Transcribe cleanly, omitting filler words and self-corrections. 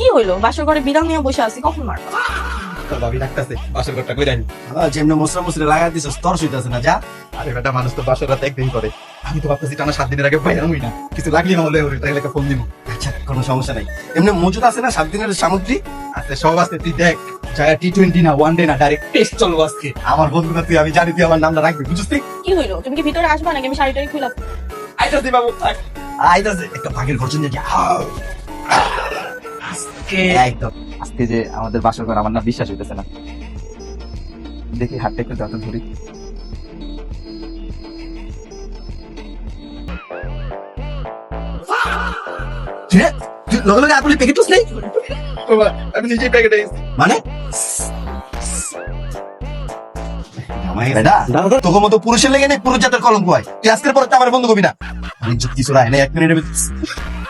কি হইলো? বাসর ঘরে বিড়াল নিয়ে বসে আছি, কখন মারবা? ভাবি ডাকতেছে বাসর ঘরটা কইরা নি। যেমনি মশলা মশলা লাগাই দিছিস তোর সইতাছে না, যা। আরে বেটা, মানুষ তো বাসর রাত একদিন করে। আমি তো ভাবতেছি টানা 7 দিনের আগে বাইরে হই না, কিছু লাগলি না হলে ওর তাহলে একটা ফোন দিব। আচ্ছা, কোনো সমস্যা নাই। এমনি মজুদ আছে না 7 দিনের সামগ্রী? আচ্ছা সব আছে, তুই দেখ। যায় টি20 না ওয়ানডে না, ডাইরেক্ট টেস্ট চলবো আজকে। আমার বন্ধু না তুই, আমি জানি তুই আমার নামটা রাখবি, বুঝছিস? কি হইলো? তুমি কি ভিতরে আসবা নাকি আমি শাড়িটাই খুলে? আইতাছি বাবু, থাক। আইতাছে একটা ভাগের গর্জন দিয়ে একদম। আজকে যে আমাদের বাসর ঘর, আমার না বিশ্বাস হইতেছে না। দেখি হাতটা একটু যত ধরি। তুই লগে লগে আপনি প্যাকেট নেই বাবা, আমি নিজেই প্যাকেটে গেছি। মানে বেটা, তোকে মতো পুরুষের লেগে নেই পুরুষ জাতের কলঙ্ক হয়। তুই আজকের পরে তো আমার বন্ধু কবি না। আমি ইজ্জত কিছু রায় না, 1 মিনিটের ভিতরে